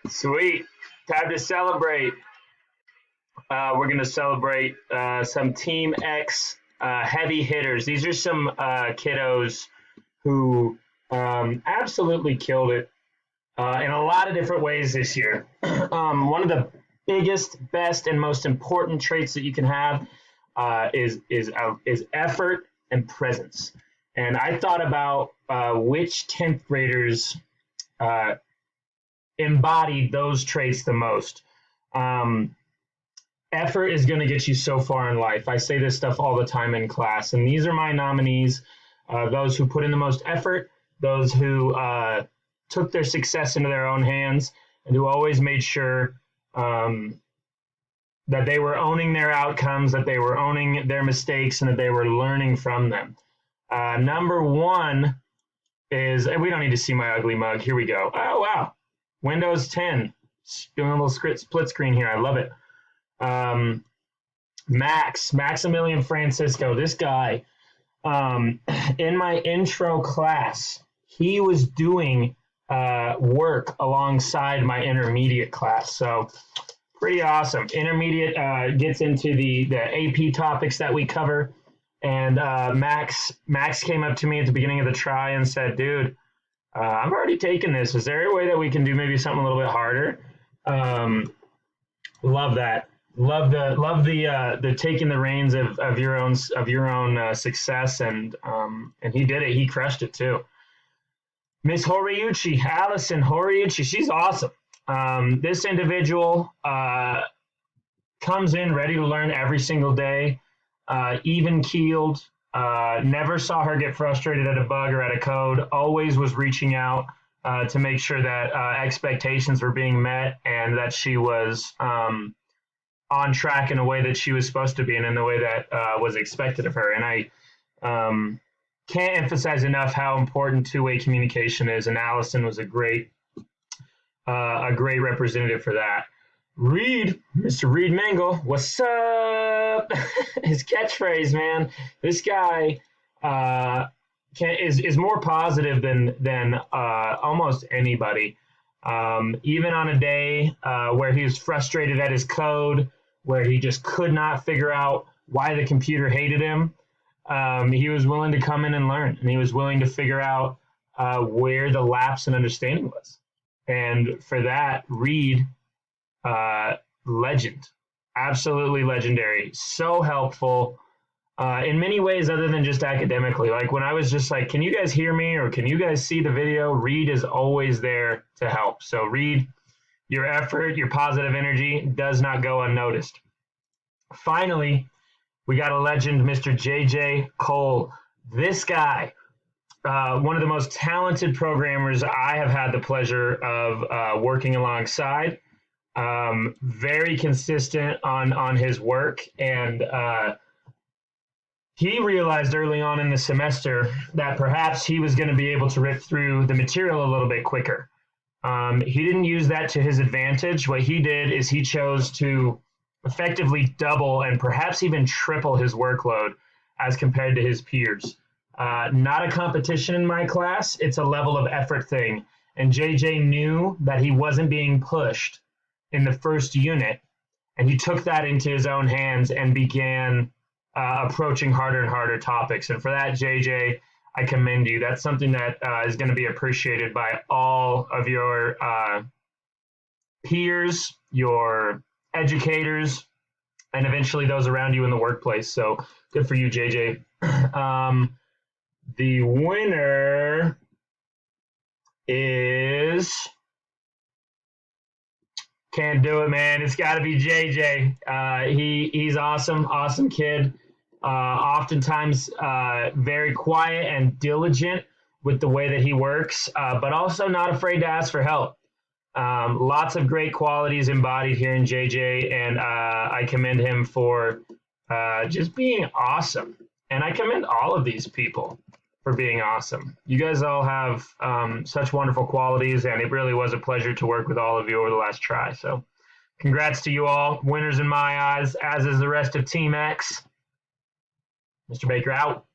Sweet. Time to celebrate. We're going to celebrate some Team X heavy hitters. These are some kiddos who absolutely killed it in a lot of different ways this year. One of the biggest, best, and most important traits that you can have is effort and presence. And I thought about which 10th graders embodied those traits the most. Effort is going to get you so far in life. I say this stuff all the time in class, and these are my nominees: those who put in the most effort, those who took their success into their own hands, and who always made sure that they were owning their outcomes, that they were owning their mistakes, and that they were learning from them. Number one is, and we don't need to see my ugly mug. Here we go. Oh, wow. Windows 10. Doing a little split screen here. I love it. Maximilian Francisco. This guy, in my intro class, he was doing work alongside my intermediate class. So pretty awesome. Intermediate gets into the AP topics that we cover. And Max came up to me at the beginning of the try and said, dude, I've already taken this. Is there a way that we can do maybe something a little bit harder? Love that. Love the taking the reins of your own success, and he did it. He crushed it too. Miss Horiuchi, Allison Horiuchi, she's awesome. This individual comes in ready to learn every single day, even keeled. Never saw her get frustrated at a bug or at a code. Always was reaching out to make sure that expectations were being met and that she was on track in a way that she was supposed to be and in the way that was expected of her. And I can't emphasize enough how important two-way communication is. And Allison was a great representative for that. Reed, Mr. Reed Mangle, what's up? His catchphrase, man. This guy is more positive than almost anybody. Even on a day where he was frustrated at his code, where he just could not figure out why the computer hated him, he was willing to come in and learn, and he was willing to figure out where the lapse in understanding was. And for that, Reed, legend, absolutely legendary, so helpful in many ways other than just academically. Like when I was just like, can you guys hear me or can you guys see the video? Reed is always there to help. So Reed, your effort, your positive energy does not go unnoticed. Finally, we got a legend, Mr. JJ Cole. This guy, one of the most talented programmers I have had the pleasure of working alongside. Very consistent on his work, and he realized early on in the semester that perhaps he was going to be able to rip through the material a little bit quicker. He didn't use that to his advantage. What he did is he chose to effectively double and perhaps even triple his workload as compared to his peers. Not a competition in my class. It's a level of effort thing. And JJ knew that he wasn't being pushed in the first unit, and he took that into his own hands and began approaching harder and harder topics. And for that, JJ, I commend you. That's something that is going to be appreciated by all of your peers, your educators, and eventually those around you in the workplace. So good for you, JJ. The winner is... Can't do it, man. It's got to be JJ. He's awesome kid. Oftentimes very quiet and diligent with the way that he works, but also not afraid to ask for help. Lots of great qualities embodied here in JJ, and I commend him for just being awesome. And I commend all of these people for being awesome. You guys all have such wonderful qualities, and it really was a pleasure to work with all of you over the last try. So congrats to you all. Winners in my eyes, as is the rest of Team X. Mr. Baker out.